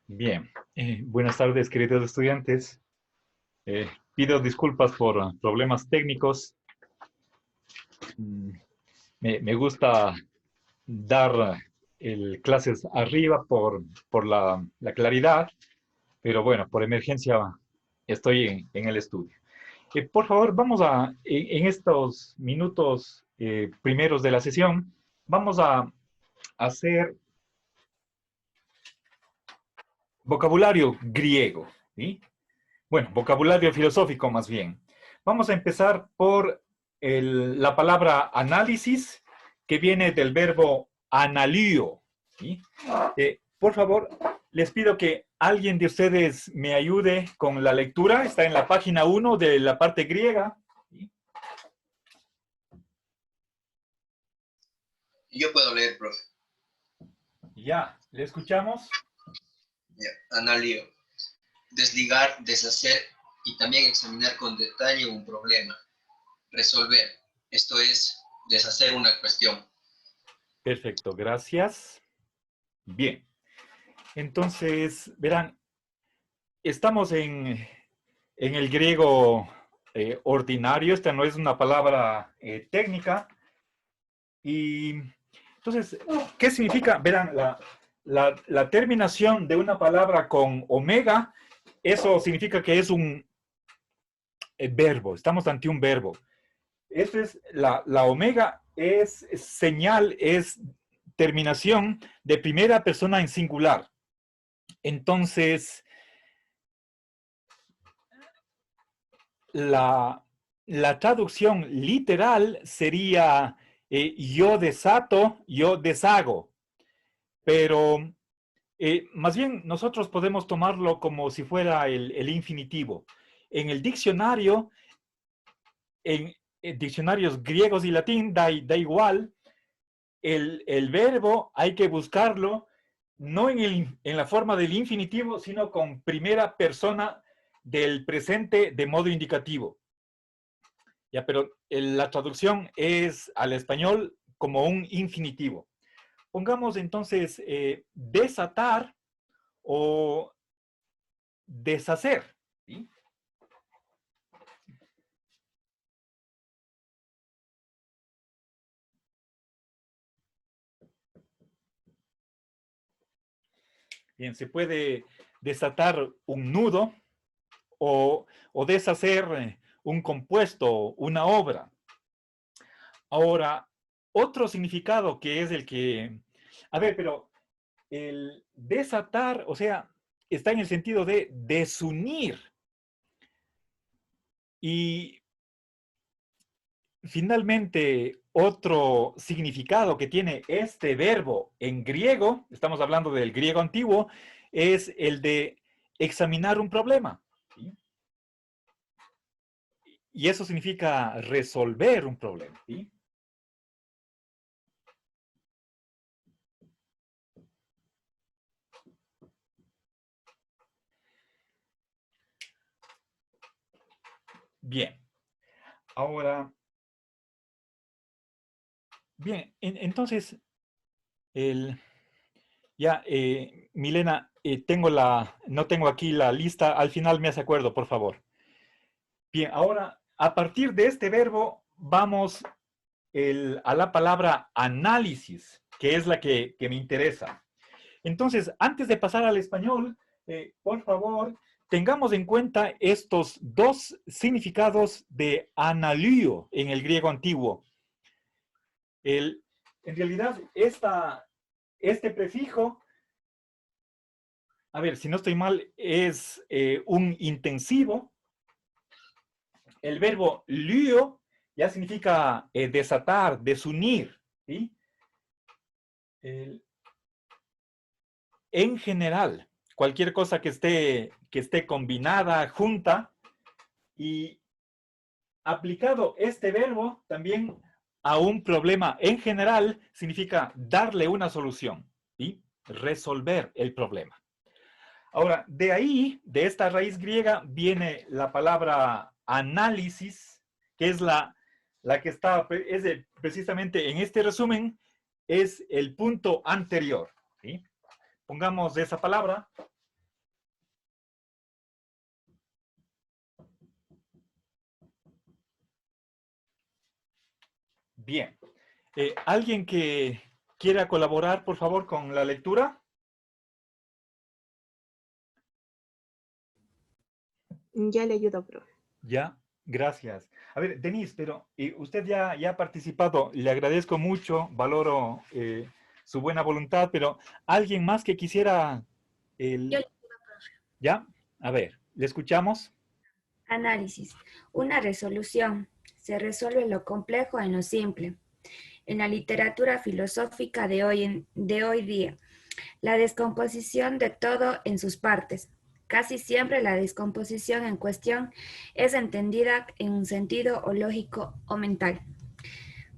Bien, buenas tardes, queridos estudiantes. Pido disculpas por problemas técnicos. Mm, me gusta dar clases arriba por la claridad, pero bueno, por emergencia estoy en el estudio. Por favor, en estos minutos primeros de la sesión, vamos a hacer vocabulario griego, ¿sí? Bueno, vocabulario filosófico más bien. Vamos a empezar por la palabra análisis, que viene del verbo analío. ¿Sí? Por favor, les pido que alguien de ustedes me ayude con la lectura. Está en la página 1 de la parte griega. ¿Sí? Yo puedo leer, profe. Ya, ¿le escuchamos? Ya. Analío. Desligar, deshacer y también examinar con detalle un problema. Resolver. Esto es deshacer una cuestión. Perfecto, gracias. Bien, entonces, verán, estamos en el griego ordinario. Esta no es una palabra técnica. Y entonces, ¿qué significa? Verán, la terminación de una palabra con omega, eso significa que es un verbo, estamos ante un verbo. Eso es, la omega es señal, es terminación de primera persona en singular. Entonces, la traducción literal sería yo desato, yo deshago. Pero más bien nosotros podemos tomarlo como si fuera el infinitivo. En el diccionario, en diccionarios griegos y latín, da igual, el verbo hay que buscarlo no en la forma del infinitivo, sino con primera persona del presente de modo indicativo. Ya, pero la traducción es al español como un infinitivo. Pongamos entonces desatar o deshacer. ¿Sí? Bien, se puede desatar un nudo o deshacer un compuesto, una obra. Ahora, otro significado que es el que... A ver, pero el desatar, o sea, está en el sentido de desunir. Y finalmente, otro significado que tiene este verbo en griego, estamos hablando del griego antiguo, es el de examinar un problema. ¿Sí? Y eso significa resolver un problema. ¿Sí? Bien. Ahora, bien, entonces, el, ya, Milena, no tengo aquí la lista, al final me hace acuerdo, por favor. Bien, ahora, a partir de este verbo, vamos a la palabra análisis, que es la que me interesa. Entonces, antes de pasar al español, por favor, tengamos en cuenta estos dos significados de analío en el griego antiguo. En realidad, este prefijo, a ver, si no estoy mal, es un intensivo. El verbo lío ya significa desatar, desunir. ¿Sí? En general, cualquier cosa que esté combinada, junta, y aplicado este verbo también a un problema en general, significa darle una solución y resolver el problema. Ahora, de ahí, de esta raíz griega, viene la palabra análisis, que es la que está, precisamente en este resumen, es el punto anterior. ¿Sí? Pongamos esa palabra. Bien. ¿Alguien que quiera colaborar, por favor, con la lectura? Ya le ayudo, profe. Ya, gracias. A ver, Denise, pero usted ya ha participado, le agradezco mucho, valoro su buena voluntad, pero ¿alguien más que quisiera Yo el... le digo, profe. Ya, a ver, ¿le escuchamos? Análisis. Una resolución. Se resuelve lo complejo en lo simple. En la literatura filosófica de hoy día, la descomposición de todo en sus partes. Casi siempre la descomposición en cuestión es entendida en un sentido o lógico o mental.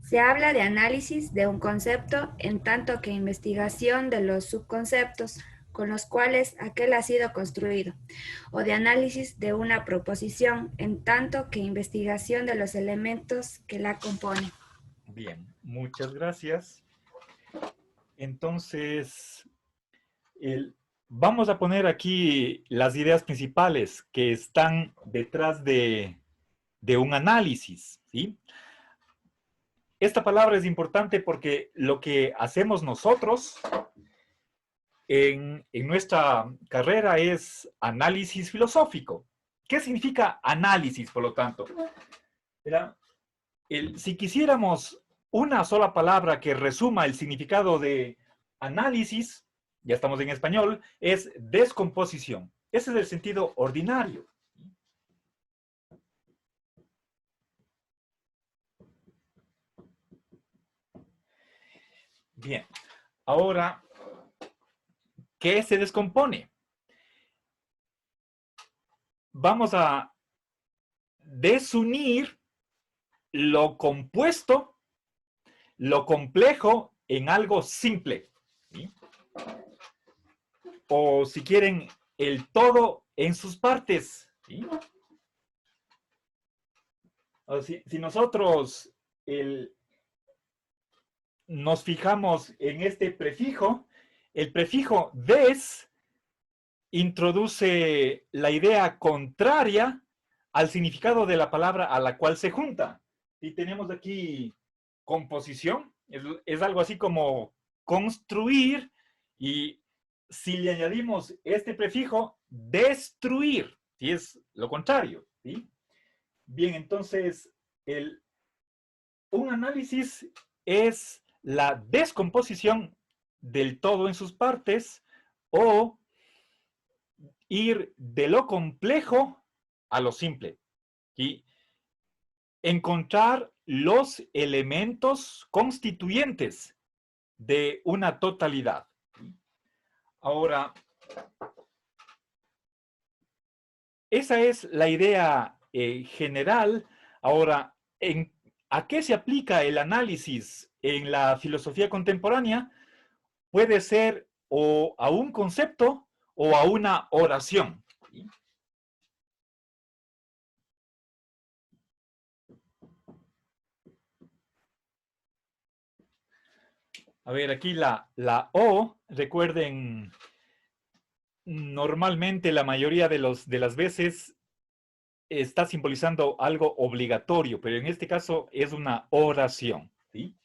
Se habla de análisis de un concepto en tanto que investigación de los subconceptos con los cuales aquel ha sido construido, o de análisis de una proposición en tanto que investigación de los elementos que la componen. Bien, muchas gracias. Entonces, vamos a poner aquí las ideas principales que están detrás de un análisis, ¿sí? Esta palabra es importante porque lo que hacemos nosotros en nuestra carrera es análisis filosófico. ¿Qué significa análisis, por lo tanto? Mira, si quisiéramos una sola palabra que resuma el significado de análisis, ya estamos en español, es descomposición. Ese es el sentido ordinario. Bien, ahora, ¿qué se descompone? Vamos a desunir lo compuesto, lo complejo en algo simple, ¿sí? O si quieren, el todo en sus partes, ¿sí? O si nosotros nos fijamos en este prefijo, el prefijo des introduce la idea contraria al significado de la palabra a la cual se junta. Y tenemos aquí composición, es algo así como construir, y si le añadimos este prefijo, destruir, si es lo contrario, ¿sí? Bien, entonces, un análisis es la descomposición del todo en sus partes o ir de lo complejo a lo simple y encontrar los elementos constituyentes de una totalidad. Ahora, esa es la idea general. Ahora, ¿a qué se aplica el análisis en la filosofía contemporánea? Puede ser o a un concepto o a una oración. A ver, aquí la O, recuerden, normalmente la mayoría de las veces está simbolizando algo obligatorio, pero en este caso es una oración, ¿sí?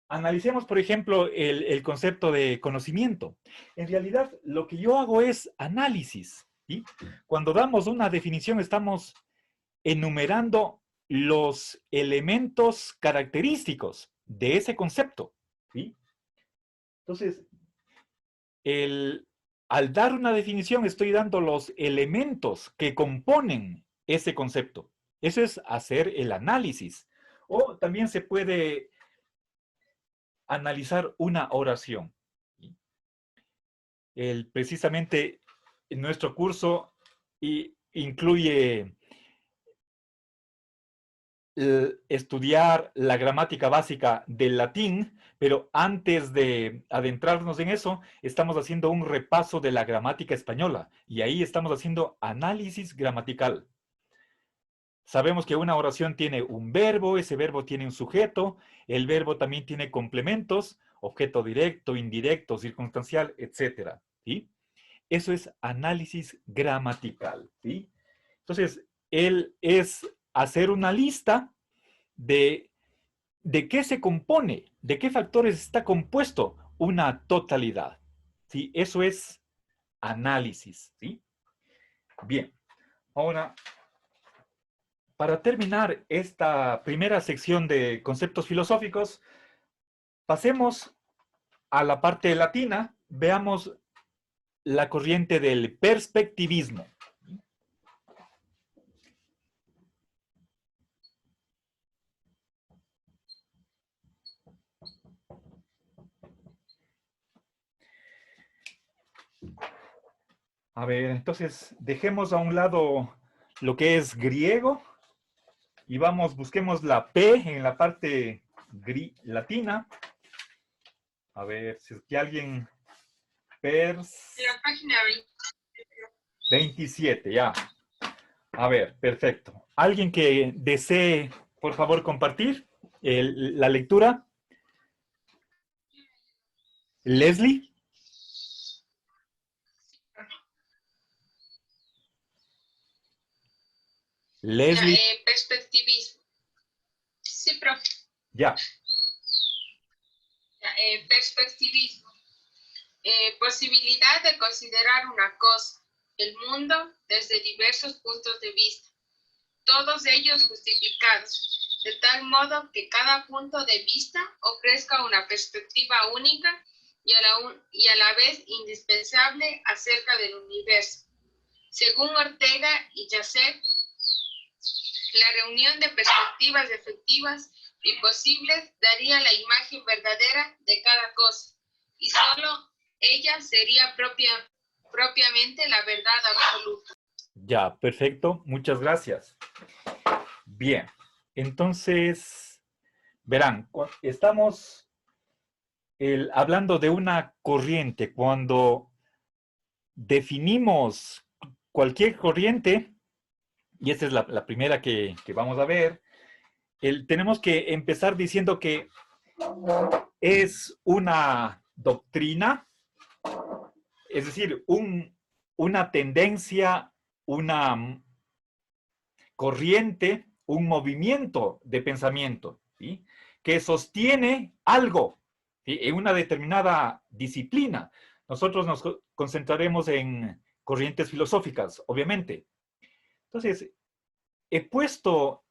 Analicemos, por ejemplo, el concepto de conocimiento. En realidad, lo que yo hago es análisis, ¿sí? Cuando damos una definición, estamos enumerando los elementos característicos de ese concepto, ¿sí? Entonces, al dar una definición, estoy dando los elementos que componen ese concepto. Eso es hacer el análisis. O también se puede analizar una oración. Precisamente en nuestro curso incluye estudiar la gramática básica del latín, pero antes de adentrarnos en eso, estamos haciendo un repaso de la gramática española y ahí estamos haciendo análisis gramatical. Sabemos que una oración tiene un verbo, ese verbo tiene un sujeto, el verbo también tiene complementos, objeto directo, indirecto, circunstancial, etcétera, ¿sí? Eso es análisis gramatical, ¿sí? Entonces, él es hacer una lista de ¿de qué se compone? ¿De qué factores está compuesto una totalidad? ¿Sí? Eso es análisis, ¿sí? Bien, ahora, para terminar esta primera sección de conceptos filosóficos, pasemos a la parte latina, veamos la corriente del perspectivismo. A ver, entonces dejemos a un lado lo que es griego y vamos, busquemos la P en la parte latina. A ver, si es que alguien... La página 27, ya. A ver, perfecto. ¿Alguien que desee, por favor, compartir la lectura? Leslie. Leslie. perspectivismo. Sí, profe. Ya. Perspectivismo. Posibilidad de considerar una cosa, el mundo, desde diversos puntos de vista, todos ellos justificados, de tal modo que cada punto de vista ofrezca una perspectiva única y a la vez indispensable acerca del universo. Según Ortega y Gasset, la reunión de perspectivas efectivas y posibles daría la imagen verdadera de cada cosa, y solo ella sería propiamente la verdad absoluta. Ya, perfecto. Muchas gracias. Bien, entonces, verán, estamos hablando de una corriente. Cuando definimos cualquier corriente, y esta es la primera que vamos a ver, tenemos que empezar diciendo que es una doctrina, es decir, una tendencia, una corriente, un movimiento de pensamiento, ¿sí? Que sostiene algo, ¿sí? En una determinada disciplina. Nosotros nos concentraremos en corrientes filosóficas, obviamente. Entonces, he puesto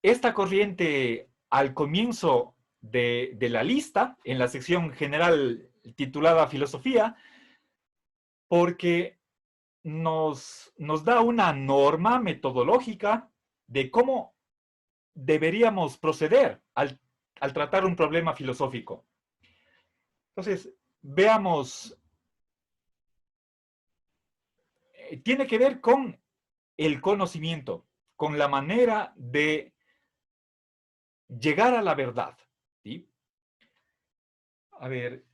esta corriente al comienzo de la lista, en la sección general titulada Filosofía, porque nos da una norma metodológica de cómo deberíamos proceder al tratar un problema filosófico. Entonces, veamos, tiene que ver con el conocimiento, con la manera de llegar a la verdad, ¿sí? A ver,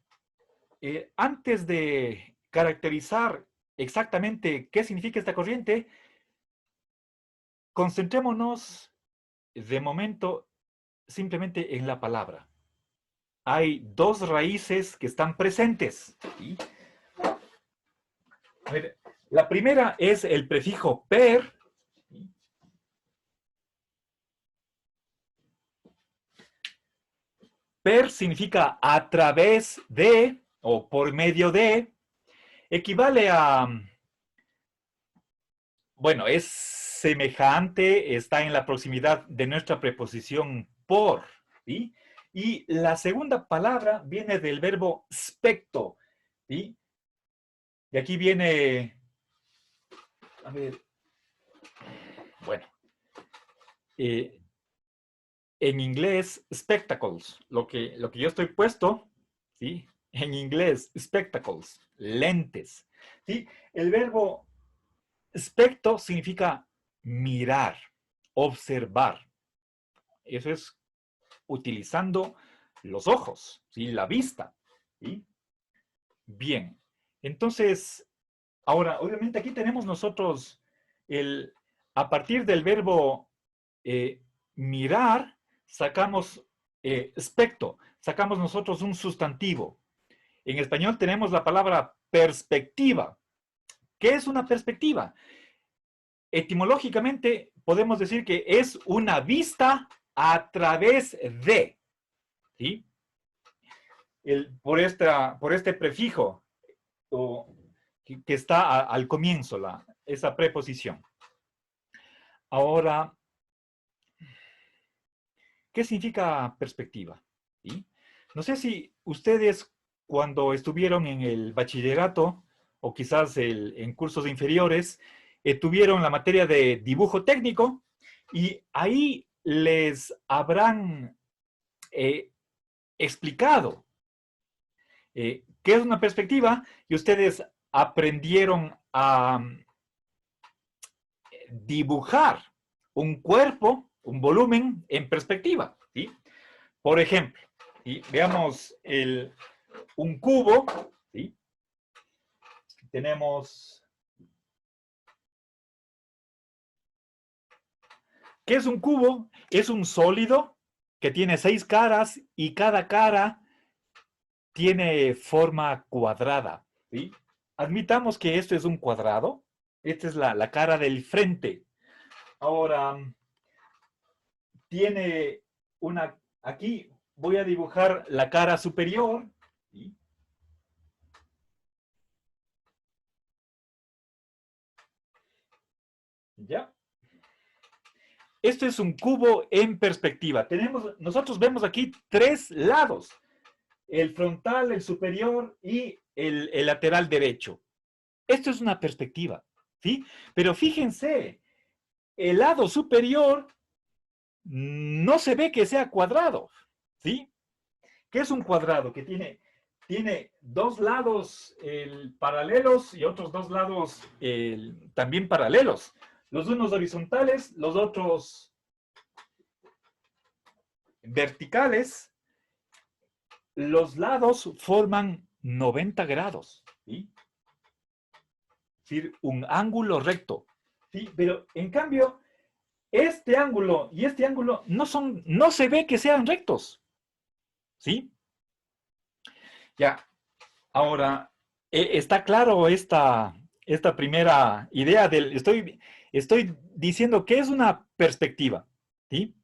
antes de caracterizar exactamente qué significa esta corriente, concentrémonos de momento simplemente en la palabra. Hay dos raíces que están presentes, ¿sí? A ver, la primera es el prefijo per, ¿sí? Per significa a través de o por medio de, equivale a, bueno, es semejante, está en la proximidad de nuestra preposición por, ¿sí? Y la segunda palabra viene del verbo specto, ¿sí? Y aquí viene, a ver, bueno, en inglés, spectacles, lo que yo estoy puesto, ¿sí? En inglés, spectacles, lentes, ¿sí? El verbo specto significa mirar, observar. Eso es utilizando los ojos, ¿sí? La vista, ¿sí? Bien, entonces, ahora, obviamente aquí tenemos nosotros, a partir del verbo mirar, sacamos specto, sacamos nosotros un sustantivo. En español tenemos la palabra perspectiva. ¿Qué es una perspectiva? Etimológicamente podemos decir que es una vista a través de, ¿sí? Por este prefijo que está al comienzo, esa preposición. Ahora, ¿qué significa perspectiva? ¿Sí? No sé si ustedes cuando estuvieron en el bachillerato o quizás en cursos inferiores, tuvieron la materia de dibujo técnico y ahí les habrán explicado qué es una perspectiva y ustedes aprendieron a dibujar un cuerpo, un volumen en perspectiva, ¿sí? Por ejemplo, ¿sí? Veamos un cubo, ¿sí? Tenemos... ¿Qué es un cubo? Es un sólido que tiene 6 caras y cada cara tiene forma cuadrada, ¿sí? Admitamos que esto es un cuadrado. Esta es la cara del frente. Ahora, tiene aquí voy a dibujar la cara superior, ¿sí? ¿Ya? Esto es un cubo en perspectiva. Nosotros vemos aquí 3 lados. El frontal, el superior y el lateral derecho. Esto es una perspectiva, ¿sí? Pero fíjense, el lado superior no se ve que sea cuadrado, ¿sí? ¿Qué es un cuadrado? Que tiene 2 lados paralelos y otros 2 lados también paralelos. Los unos horizontales, los otros verticales. Los lados forman 90 grados, ¿sí? Es decir, un ángulo recto, ¿sí? Pero en cambio, este ángulo y este ángulo no se ve que sean rectos, ¿sí? Ya, ahora, está claro esta primera idea estoy diciendo que es una perspectiva, ¿sí?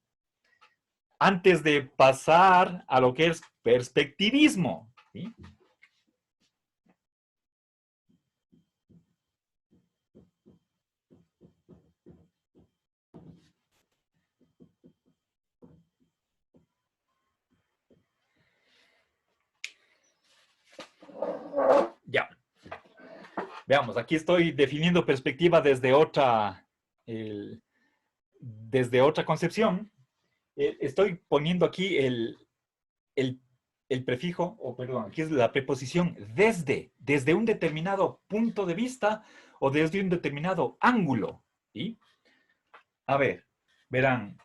Antes de pasar a lo que es perspectivismo, ¿sí? Ya. Veamos, aquí estoy definiendo perspectiva desde otra concepción. Estoy poniendo aquí el prefijo, o perdón, aquí es la preposición desde un determinado punto de vista o desde un determinado ángulo, ¿sí? A ver, verán,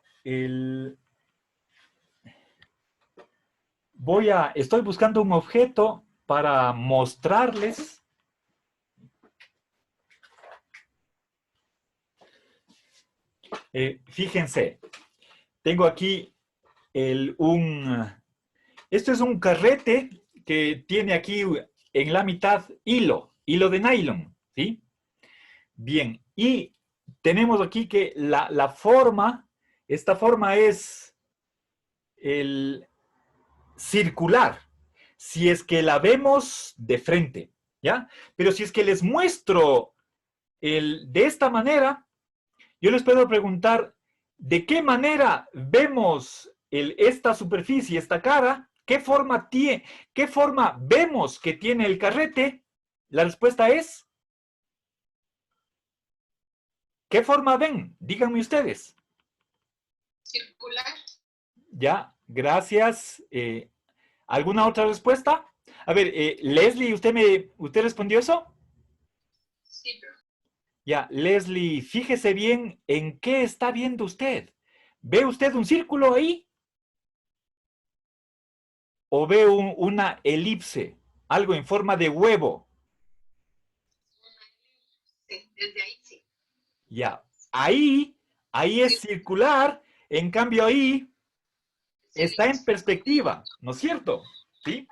estoy buscando un objeto para mostrarles. Fíjense, tengo aquí esto es un carrete que tiene aquí en la mitad hilo de nylon, ¿sí? Bien, y tenemos aquí que esta forma es circular, si es que la vemos de frente, ¿ya? Pero si es que les muestro de esta manera, yo les puedo preguntar, ¿de qué manera vemos esta superficie, esta cara? ¿Qué forma vemos que tiene el carrete? La respuesta es, ¿qué forma ven? Díganme ustedes. Circular. Ya, gracias. ¿Alguna otra respuesta? A ver, Leslie, ¿usted respondió eso? Sí, pero Ya, Leslie, fíjese bien en qué está viendo usted. ¿Ve usted un círculo ahí? ¿O ve una elipse? Algo en forma de huevo. sí, desde ahí sí. Ya, ahí es circular, en cambio ahí está en perspectiva, ¿no es cierto? ¿Sí?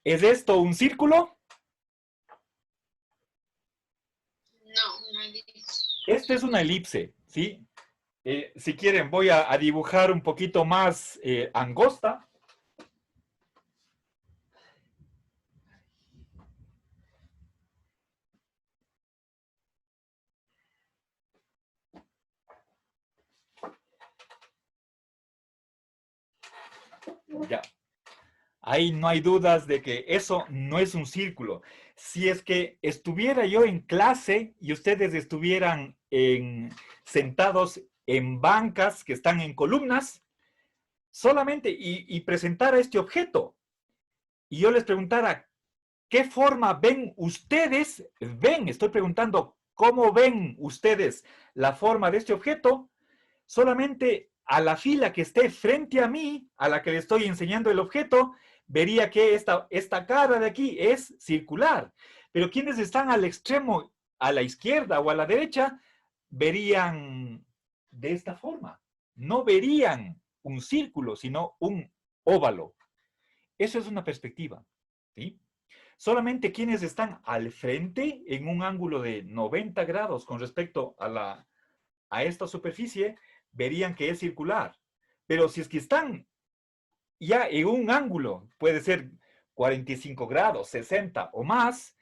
¿Es esto un círculo? No, no dice. Esta es una elipse, ¿sí? Si quieren, voy a dibujar un poquito más angosta. Ya. Ahí no hay dudas de que eso no es un círculo. Si es que estuviera yo en clase y ustedes estuvieran sentados en bancas que están en columnas, solamente y presentara este objeto, y yo les preguntara, ¿qué forma ven ustedes? Estoy preguntando, ¿cómo ven ustedes la forma de este objeto? Solamente a la fila que esté frente a mí, a la que le estoy enseñando el objeto, vería que esta cara de aquí es circular. Pero quienes están al extremo, a la izquierda o a la derecha, verían de esta forma. No verían un círculo, sino un óvalo. Eso es una perspectiva, ¿sí? Solamente quienes están al frente, en un ángulo de 90 grados con respecto a esta superficie, verían que es circular. Pero si es que están ya en un ángulo, puede ser 45 grados, 60 o más,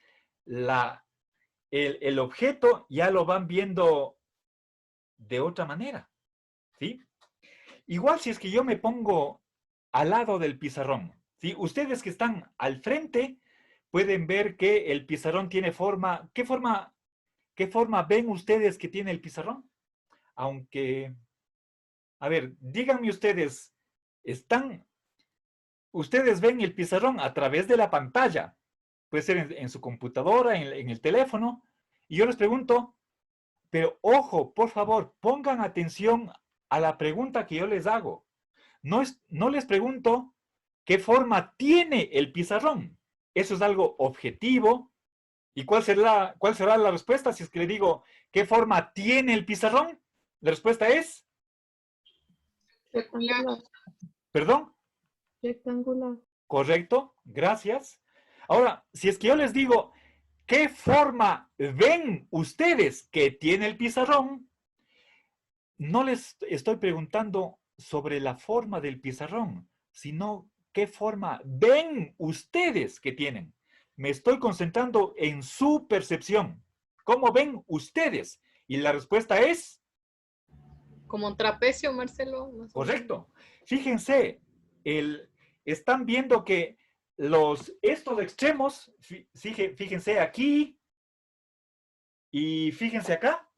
el objeto ya lo van viendo de otra manera, ¿sí? Igual si es que yo me pongo al lado del pizarrón, ¿sí? Ustedes que están al frente pueden ver que el pizarrón tiene forma. ¿Qué forma ven ustedes que tiene el pizarrón? Aunque, a ver, díganme ustedes, ustedes ven el pizarrón a través de la pantalla, puede ser en su computadora, en el teléfono, y yo les pregunto, pero ojo, por favor, pongan atención a la pregunta que yo les hago. No les pregunto qué forma tiene el pizarrón. Eso es algo objetivo. ¿Y cuál será la respuesta si es que le digo qué forma tiene el pizarrón? La respuesta es... Rectangular. ¿Perdón? Rectangular. Correcto, gracias. Ahora, si es que yo les digo, ¿qué forma ven ustedes que tiene el pizarrón? No les estoy preguntando sobre la forma del pizarrón, sino qué forma ven ustedes que tienen. Me estoy concentrando en su percepción. ¿Cómo ven ustedes? Y la respuesta es... Como un trapecio, Marcelo. Más correcto. Fíjense, están viendo que estos extremos, fíjense aquí y fíjense acá,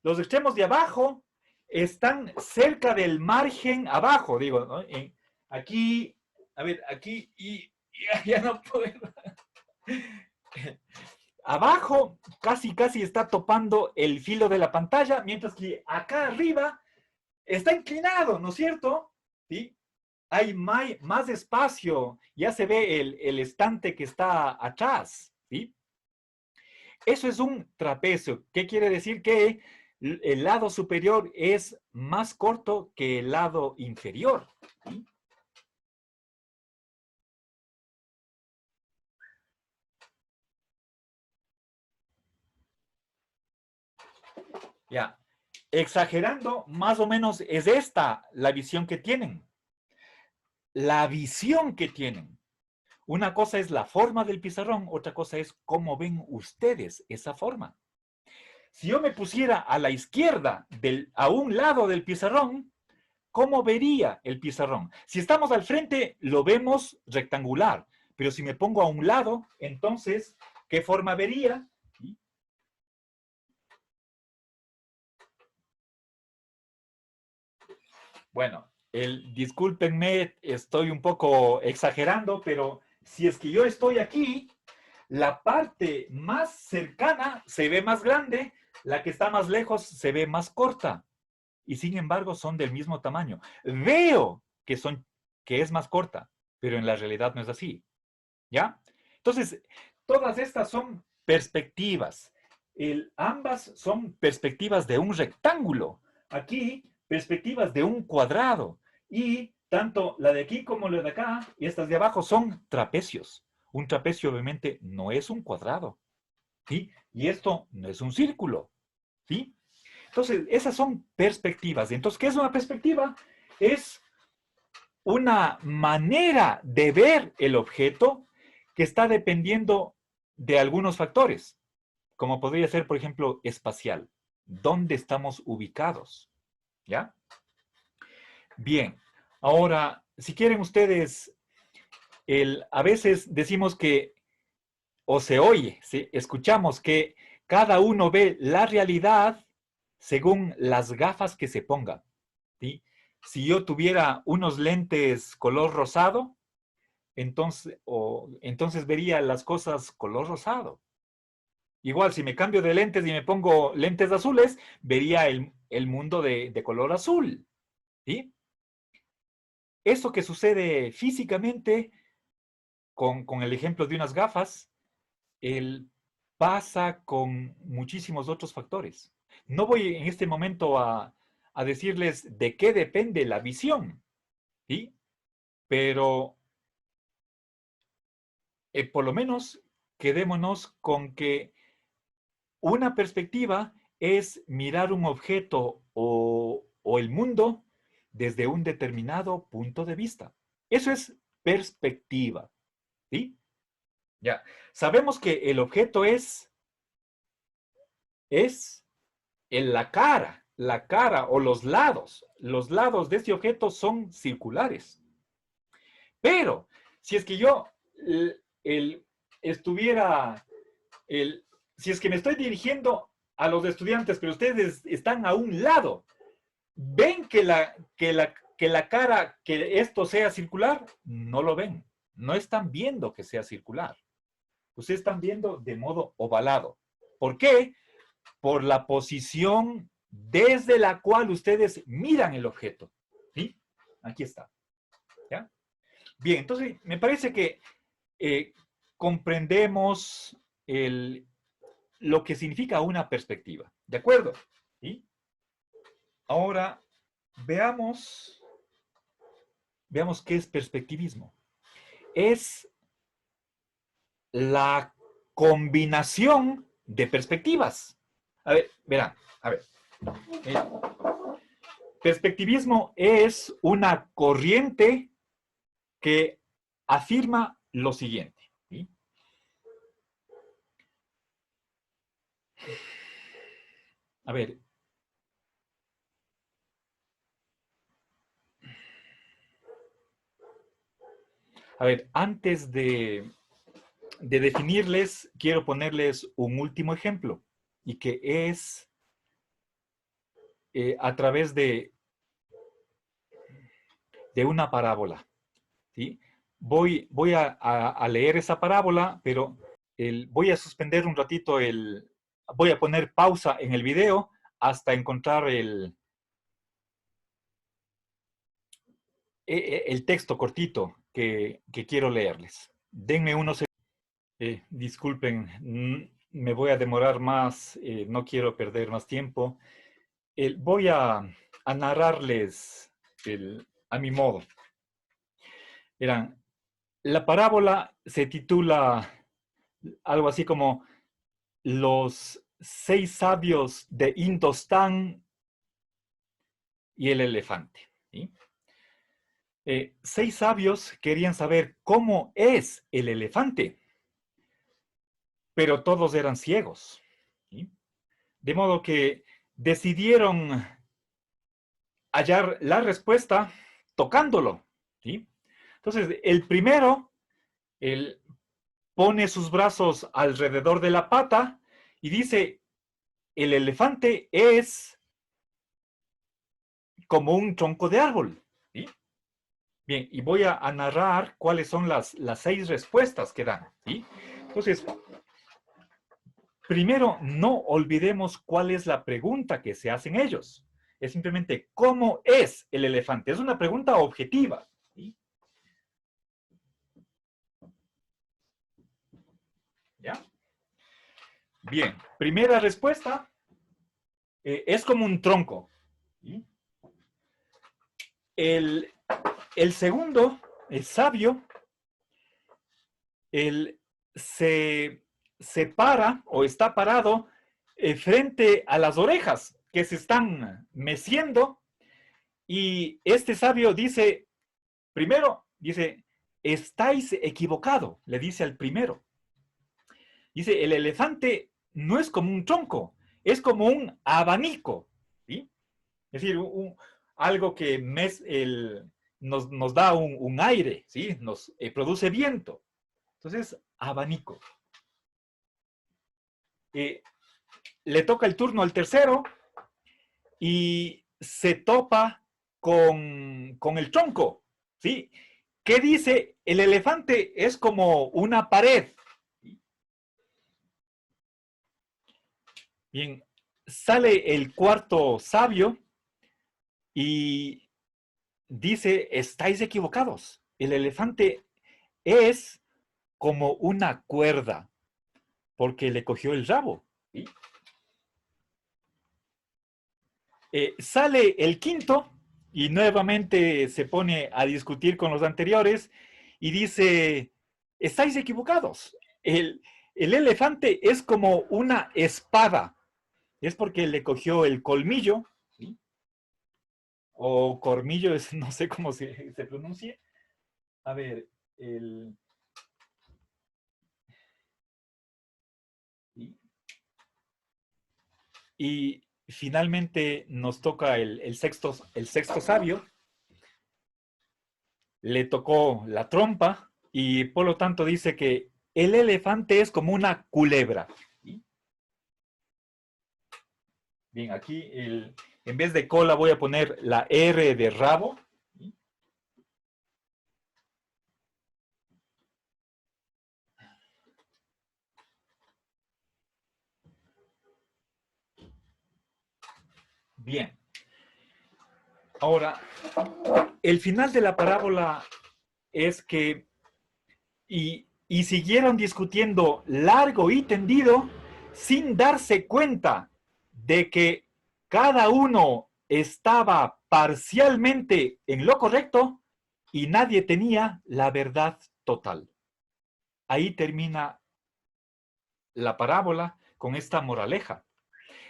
los extremos de abajo están cerca del margen abajo, digo, ¿no? Aquí, a ver, aquí y ya no puedo. Abajo casi está topando el filo de la pantalla, mientras que acá arriba está inclinado, ¿no es cierto? ¿Sí? Hay más espacio, ya se ve el estante que está atrás, ¿sí? Eso es un trapecio. ¿Qué quiere decir? Que el lado superior es más corto que el lado inferior, ¿sí? Ya, exagerando, más o menos es esta la visión que tienen. La visión que tienen. Una cosa es la forma del pizarrón, otra cosa es cómo ven ustedes esa forma. Si yo me pusiera a la izquierda, a un lado del pizarrón, ¿cómo vería el pizarrón? Si estamos al frente, lo vemos rectangular, pero si me pongo a un lado, entonces, ¿qué forma vería? Bueno, discúlpenme, estoy un poco exagerando, pero si es que yo estoy aquí, la parte más cercana se ve más grande, la que está más lejos se ve más corta. Y sin embargo son del mismo tamaño. Veo que es más corta, pero en la realidad no es así. ¿Ya? Entonces, todas estas son perspectivas. Ambas son perspectivas de un rectángulo. Aquí, perspectivas de un cuadrado. Y tanto la de aquí como la de acá, y estas de abajo, son trapecios. Un trapecio obviamente no es un cuadrado. ¿Sí? Y esto no es un círculo. ¿Sí? Entonces, esas son perspectivas. Entonces, ¿qué es una perspectiva? Es una manera de ver el objeto que está dependiendo de algunos factores, como podría ser, por ejemplo, espacial. ¿Dónde estamos ubicados? ¿Ya? Bien. Ahora, si quieren ustedes, a veces decimos que, o se oye, ¿sí? Escuchamos que cada uno ve la realidad según las gafas que se ponga. ¿Sí? Si yo tuviera unos lentes color rosado, entonces vería las cosas color rosado. Igual, si me cambio de lentes y me pongo lentes azules, vería el mundo de color azul. ¿Sí? Eso que sucede físicamente, con el ejemplo de unas gafas, pasa con muchísimos otros factores. No voy en este momento a decirles de qué depende la visión, ¿sí? Pero por lo menos quedémonos con que una perspectiva es mirar un objeto o el mundo desde un determinado punto de vista. Eso es perspectiva, ¿sí? Ya. Sabemos que el objeto es en la cara o los lados. Los lados de este objeto son circulares. Pero, si es que yo estuviera, si es que me estoy dirigiendo a los estudiantes, pero ustedes están a un lado, ¿ven que la cara, que esto sea circular? No lo ven. No están viendo que sea circular. Ustedes están viendo de modo ovalado. ¿Por qué? Por la posición desde la cual ustedes miran el objeto. ¿Sí? Aquí está. ¿Ya? Bien, entonces me parece que comprendemos lo que significa una perspectiva. ¿De acuerdo? ¿Sí? Ahora, veamos qué es perspectivismo. Es la combinación de perspectivas. A ver, verán, a ver. Perspectivismo es una corriente que afirma lo siguiente. ¿Sí? A ver. A ver, antes de definirles, quiero ponerles un último ejemplo, y que es a través de una parábola. ¿Sí? Voy a leer esa parábola, pero voy a suspender un ratito, voy a poner pausa en el video hasta encontrar el texto cortito que quiero leerles. Denme unos segundos. Disculpen, me voy a demorar más, no quiero perder más tiempo. Voy a narrarles a mi modo. Verán, la parábola se titula algo así como Los 6 sabios de Indostán y el elefante. ¿Sí? 6 sabios querían saber cómo es el elefante, pero todos eran ciegos. ¿Sí? De modo que decidieron hallar la respuesta tocándolo. ¿Sí? Entonces, el primero, pone sus brazos alrededor de la pata y dice, el elefante es como un tronco de árbol. ¿Sí? Bien, y voy a narrar cuáles son las 6 respuestas que dan. ¿Sí? Entonces, primero, no olvidemos cuál es la pregunta que se hacen ellos. Es simplemente, ¿cómo es el elefante? Es una pregunta objetiva. ¿Sí? ¿Ya? Bien, primera respuesta, es como un tronco. ¿Sí? El segundo, el sabio, se para o está parado frente a las orejas que se están meciendo, y este sabio dice, primero, dice, estáis equivocado, le dice al primero. Dice, el elefante no es como un tronco, es como un abanico, ¿sí? Es decir, algo que nos da un aire, ¿sí? Nos produce viento. Entonces, abanico. Le toca el turno al tercero y se topa con el tronco, ¿sí? ¿Qué dice? El elefante es como una pared. Bien, sale el cuarto sabio y dice, estáis equivocados. El elefante es como una cuerda, porque le cogió el rabo. ¿Sí? Sale el quinto y nuevamente se pone a discutir con los anteriores y dice, estáis equivocados. El elefante es como una espada. Es porque le cogió el colmillo, ¿sí? O cormillo, no sé cómo se pronuncie. A ver, ¿sí? Y finalmente nos toca el sexto sabio. Le tocó la trompa y por lo tanto dice que el elefante es como una culebra. ¿Sí? Bien, aquí en vez de cola voy a poner la R de rabo. ¿Sí? Bien. Ahora, el final de la parábola es que, y siguieron discutiendo largo y tendido sin darse cuenta de que cada uno estaba parcialmente en lo correcto y nadie tenía la verdad total. Ahí termina la parábola con esta moraleja,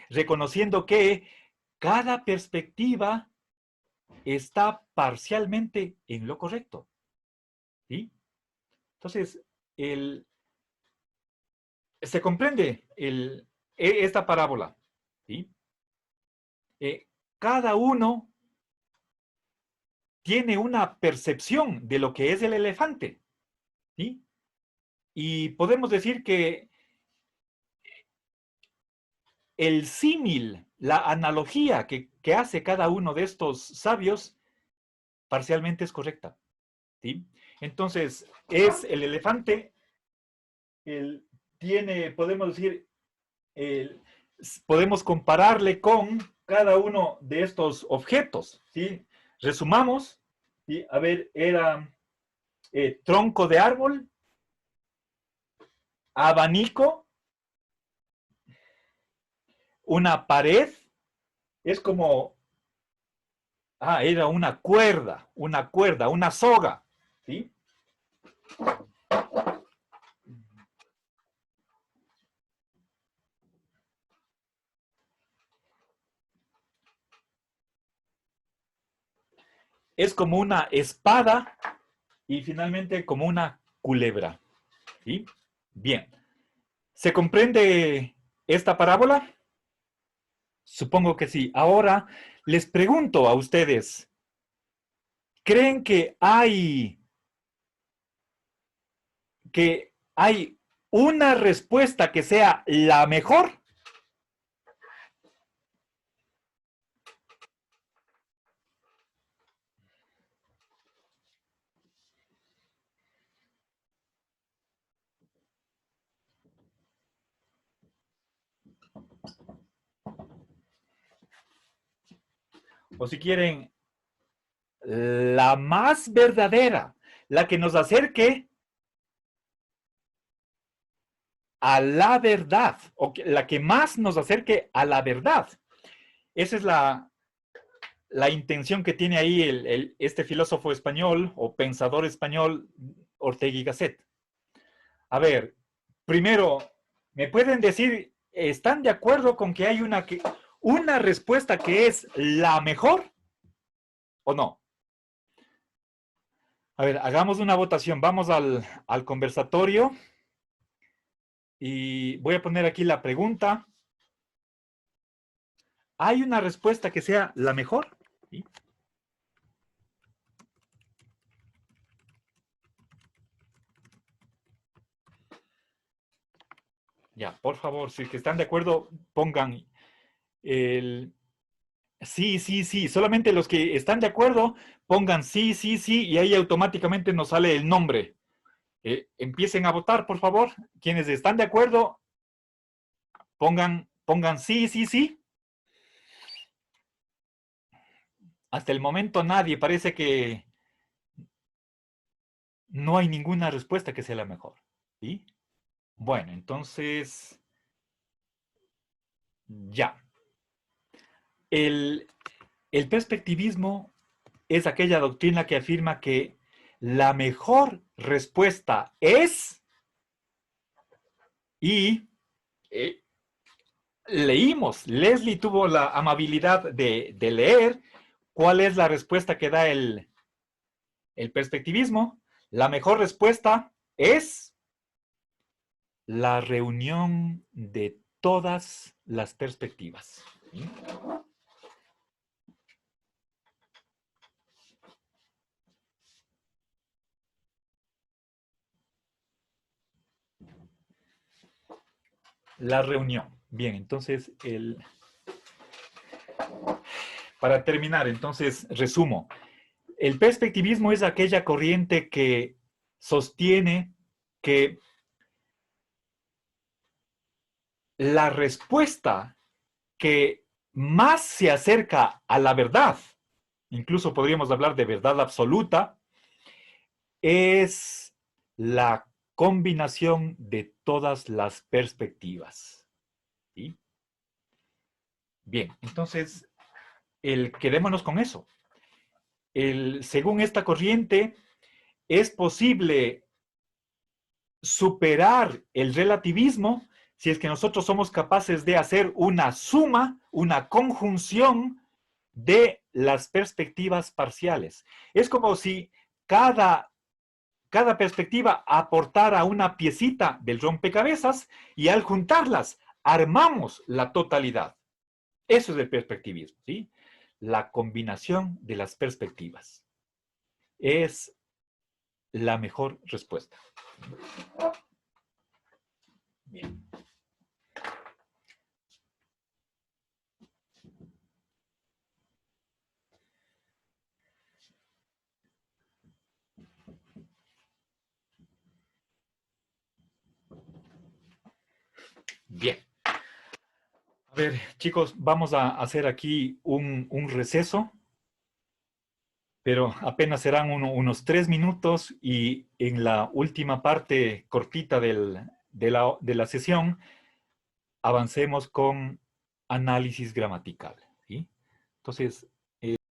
reconociendo que cada perspectiva está parcialmente en lo correcto. ¿Sí? Entonces, se comprende esta parábola. ¿Sí? Cada uno tiene una percepción de lo que es el elefante. ¿Sí? Y podemos decir que el símil, la analogía que hace cada uno de estos sabios, parcialmente es correcta. ¿Sí? Entonces, es el elefante, podemos decir, podemos compararle con cada uno de estos objetos. ¿Sí? Resumamos, ¿sí? A ver, era tronco de árbol, abanico, una pared, es como, era una cuerda, una soga, ¿sí? Es como una espada y finalmente como una culebra, ¿sí? Bien. ¿Se comprende esta parábola? Supongo que sí. Ahora les pregunto a ustedes, ¿creen que hay una respuesta que sea la mejor? O si quieren, la más verdadera, la que nos acerque a la verdad, o la que más nos acerque a la verdad. Esa es la intención que tiene ahí este filósofo español o pensador español, Ortega y Gasset. A ver, primero, ¿me pueden decir ¿están de acuerdo con que hay una respuesta que es la mejor o no? A ver, hagamos una votación. Vamos al conversatorio y voy a poner aquí la pregunta. ¿Hay una respuesta que sea la mejor? ¿Sí? Ya, por favor, si es que están de acuerdo, pongan el sí, sí, sí. Solamente los que están de acuerdo, pongan sí, sí, sí, y ahí automáticamente nos sale el nombre. Empiecen a votar, por favor. Quienes están de acuerdo, pongan sí, sí, sí. Hasta el momento nadie, parece que no hay ninguna respuesta que sea la mejor. ¿Sí? Bueno, entonces, ya. El perspectivismo es aquella doctrina que afirma que la mejor respuesta es, y leímos, Leslie tuvo la amabilidad de leer cuál es la respuesta que da el perspectivismo. La mejor respuesta es la reunión de todas las perspectivas. ¿Sí? La reunión. Bien, entonces, para terminar, entonces, resumo. El perspectivismo es aquella corriente que sostiene que la respuesta que más se acerca a la verdad, incluso podríamos hablar de verdad absoluta, es la combinación de todas las perspectivas. ¿Sí? Bien, entonces, quedémonos con eso. Según esta corriente, es posible superar el relativismo si es que nosotros somos capaces de hacer una suma, una conjunción de las perspectivas parciales. Es como si cada perspectiva aportara una piecita del rompecabezas y al juntarlas armamos la totalidad. Eso es el perspectivismo, ¿sí? La combinación de las perspectivas es la mejor respuesta. Bien. Bien. A ver, chicos, vamos a hacer aquí un receso, pero apenas serán unos 3 minutos y en la última parte cortita de la sesión avancemos con análisis gramatical. ¿Sí? Entonces,